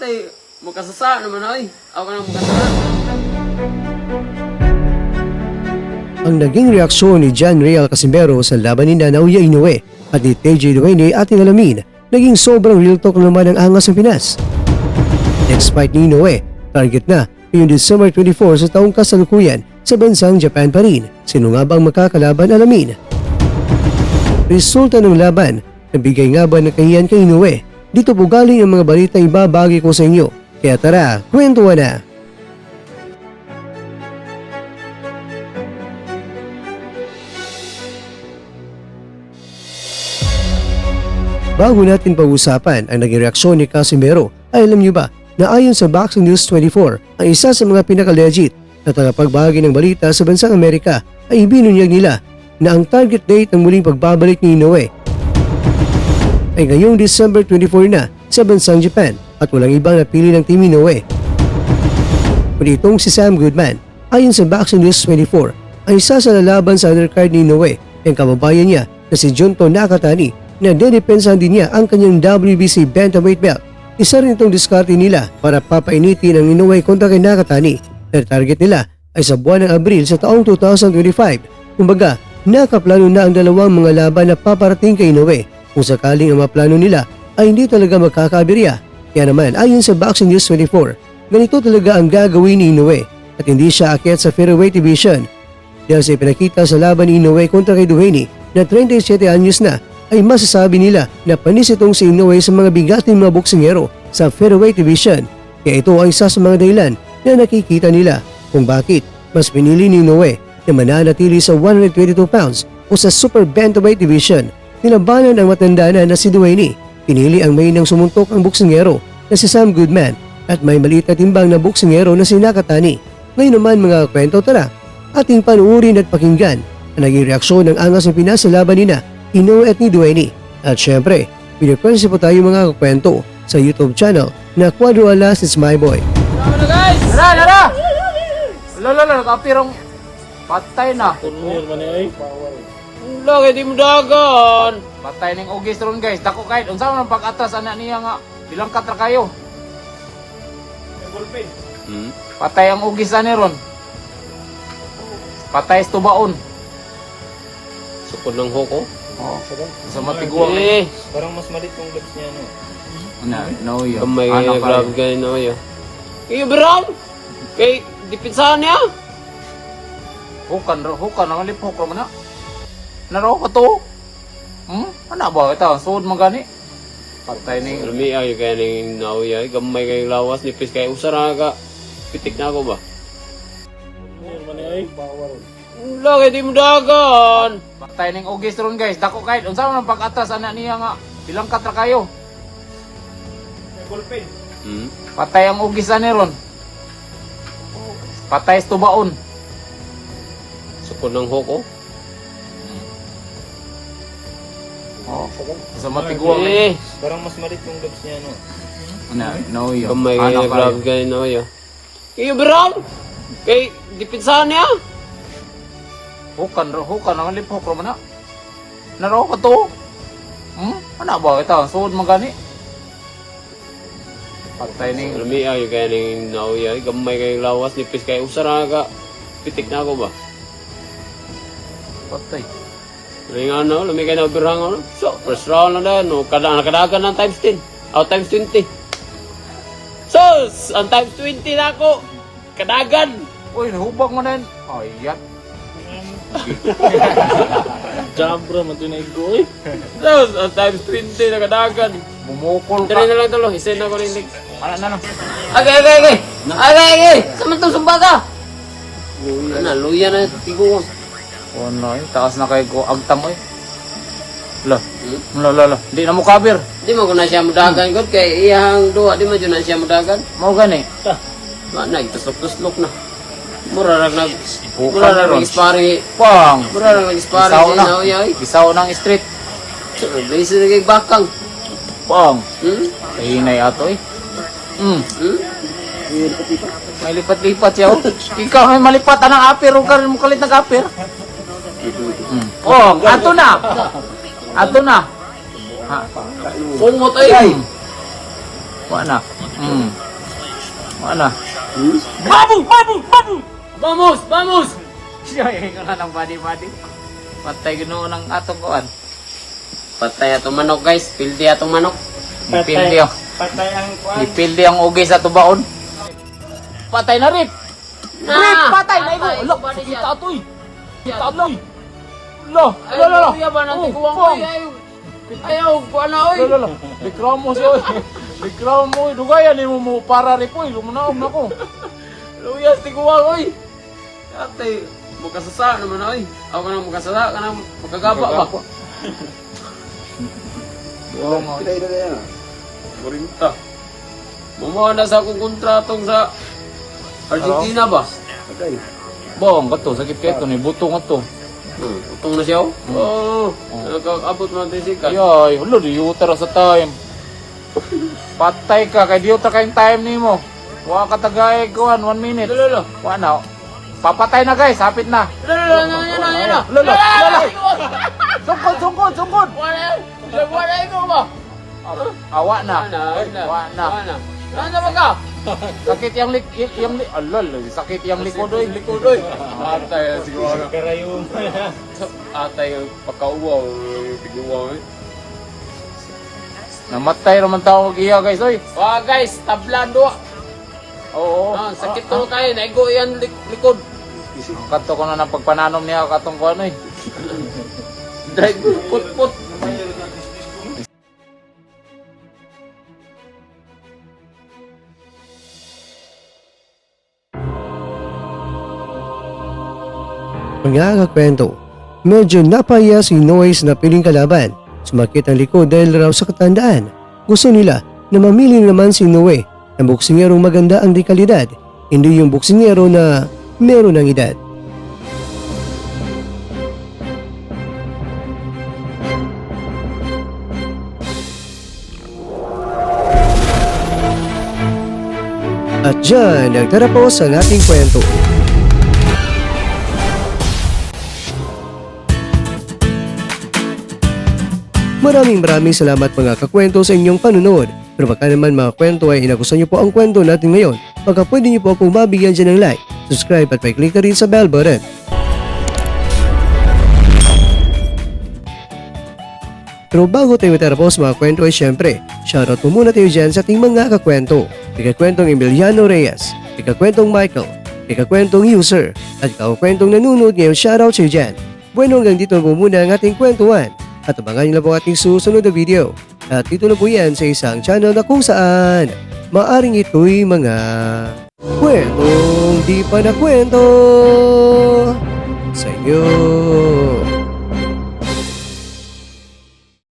ay makasasa naman ay. Ako ka nang makasasa. Ang naging reaksyon ni John Real Casimbero sa laban ni Naoya Inoue at ni TJ Duene ating alamin, naging sobrang real talk naman ang angas ng Pinas. Next fight ni Inoue, target na ngayong December 24 sa taong kasalukuyan sa bansang Japan pa rin. Sino nga bang makakalaban, alamin? Resulta ng laban, nabigay nga ba ng kahiyan kay Inoue? Dito po galing ang mga balita ibabagi ko sa inyo. Kaya tara, kwentuhan na! Bago natin pag-usapan ang naging reaksyon ni Casimbero, ay alam niyo ba na ayon sa Boxing News 24, ang isa sa mga pinaka-legit na tagapagbahagi ng balita sa bansang Amerika ay ibinunyag nila na ang target date ng muling pagbabalik ni Inoue ay ngayong December 24 na sa bansang Japan at walang ibang napili ng Team Inoue. Kundi itong si Sam Goodman, ayon sa Boxing News 24, ang isa sa lalaban sa undercard ni Inoue ang kababayan niya na si Junto Nakatani na dedepensahan din niya ang kanyang WBC bantamweight belt. Isa rin itong diskarte nila para papainitin ang Inoue kontra kay Nakatani na target nila ay sa buwan ng Abril sa taong 2025. Kumbaga, nakaplano na ang dalawang mga laban na paparating kay Inoue kung sakaling ang mga plano nila ay hindi talaga magkakabirya. Kaya naman, ayon sa Boxing News 24, ganito talaga ang gagawin ni Inoue at hindi siya akyat sa featherweight division. Dahil sa ipinakita sa laban ni Inoue kontra kay Duene na 37 anyos na, ay masasabi nila na panis itong si Inoue sa mga bigating mga boksingero sa featherweight division. Kaya ito ang isa sa mga dahilan na nakikita nila kung bakit mas pinili ni Inoue na mananatili sa 122 pounds o sa super bantamweight division. Nilabanan ang matanda na si Duene. Pinili ang may nang sumuntok ang boksingero na si Sam Goodman at may maliit na timbang na boksingero na si Nakatani. Ngayon naman mga kwento, tara ating panuurin at pakinggan ang naging reaksyon ng angas ng Pinas sa laban nina Inoue at ni Duene. At syempre, piniprensi po tayo mga kwento sa YouTube channel na Cuadro Alas It's My Boy. Tama na guys! Nara! Lala, kapirong patay na. Turnir man ay. Lagi di mo dagan. Patay ning ugis ron guys. Dako kahit unsa man ang pag-atras anak niya nga. Bilang katra kayo. Patay ang ugis ani ron. Patay sa tubaon. Sukod ng hoko. Oh, sa matiguang. Parang mas malit yung lips niya no. No, yo. Kamay Ano kaya pa grab rin? ka Inoue. Iyo Bram. Kay dipinsahan niya. Hukan ang lipok ro man na. Naro ka to. Ana ba ito? Suod man gani. Patay ni. Lumiya yung kaya ng Inoue. Gamay kay lawas, nipis kay usara ka. Pitik na ako ba? Turnir man ay. Lagi di mo dagan. Patay ning ugis ron guys. Dako kahit unsa man ang pag-atras anak niya nga. Bilang katra kayo. Patay ang ugis ani ron. Patay sa tubaon. Sukod ng hoko. Oh, sa matiguang. Parang mas malit yung lips niya no. No, yo. Kamay Ano kaya pa grab rin? ka Inoue. Iyo Bram. Kay dipinsahan niya. Hukan ang lipok ro man na. Naro ka to. Ana ba ito? Suod man gani. Patay ni. Lumiya yung kaya ng Inoue. Gamay kay lawas, nipis kay usara ka. Pitik na ako ba? Patay. Ring ano, lumigay na birang ano. So, first round na dahil, no? Nakadagan ng times 10. Times 20. Sus! Ang times 20 na ako. Kadagan! Uy, nahubag mo na yun. Ayan. Jabra man to na igoy. Sus! Ang times 20 na kadagan. Bumukol Dari ka. na lang talo, isin na ko rin. Ano? Agay! Saman itong sumba ka? Luya na, tiguang. Ano yun? Taas na kay ko. Agtang oy. Lala. Di na mo cover. Di mo ko na siya mudagan ko, kay iyang duwa, di mo dyan na siya mudagan. Mau gani. Mana, ituslok-tuslok na. Mura lang Bukan na ron. nag-ispari. Pang. Mura lang nag-ispari Bisaw sa na. Inoue, ay. Bisaw ng street. Blase na kay bakang. Pang. Hmm? Ato eh. Hmm? May lipat-lipat siya oh. Ikaw may malipat anang apir o ka rin mo kalit nag-apir. Oh, ato na. Ha. Pungot ay! Wala na. Mana? Vamos! Vamos! Siya yung na ng body-body. Patay ganoon ng atong kuan. Patay atong manok guys. Pildi atong manok. Ipildi ang Patay ang kuan. ipildi ang ugi sa tubaon. Patay na Rip. Rip, patay na iko. Ala, kita toy. Kita toy. Lo, lo, lo, lo. Kuya ba natin kuwang Pong. Ayaw, kuha na oy! Lo, lo, lo. Bikramo siya. Bikramo. Dugayan ni mo para Rip. Uy, luminaw na ko. Luyas ti kuwang oy! Ate, makasasa naman oy. Ako ka nang makasasa, ka nang makagaba ba? Oo nga. Kurinta. Mamawa na sa akong kontratong sa Argentina ba? Bong, kato, sakit kayo ito. Butong ito. Utong na siya oh. Oo. Nakakabot mo natin sikat. Ay, hulo, di utara sa time. Patay ka, kay di utara kayong time ni mo. Wa ka tagay kuhan, 1 minute. Lolo, Wa na. Papatay na guys, hapit na. lolo, yan na. Lolo, lolo. Sungkod, sungkod, sungkod. Wala ikaw ba? Awa na. Wa na. Ano ba ka? Sakit yang alol, sakit yang likod oy. Likod oy. Atay siguro. Karayom. Atay pagkauwaw, tiguwaw eh. Namatay naman tao iya guys oy. Wah guys, tablan do. Oo. Sakit to kayo, naigo yan likod. Kanto ko na ng pagpananom niya katong kuan oy. Drive put. Mga kakwento, medyo napaya si Noyes na piling kalaban. Sumakit ang likod dahil raw sa katandaan. Gusto nila na mamili naman si Noe ng buksingerong maganda ang dekalidad, hindi yung buksingero na meron ng edad. At dyan, nagtatapos ang ating kwento. Maraming salamat mga kakwento sa inyong panunood. Pero baka naman mga kwento ay inagustuhan niyo po ang kwento natin ngayon, baka pwede niyo po akong mabigyan dyan ng like, subscribe at pa-click na rin sa bell button. Pero bago tayo matapos mga kwento ay syempre, shoutout mo muna tayo dyan sa ating mga kakwento. Ikakwentong Emiliano Reyes, ikakwentong Michael, ikakwentong User, at ikakwentong nanunod ngayon, shoutout sa iyo dyan. Bueno, hanggang dito po muna ang ating kwentuhan. At abangan nyo na po ating susunod na video. At dito na po yan sa isang channel na kung saan maaring ito'y mga kwentong di pa na kwento sa inyo.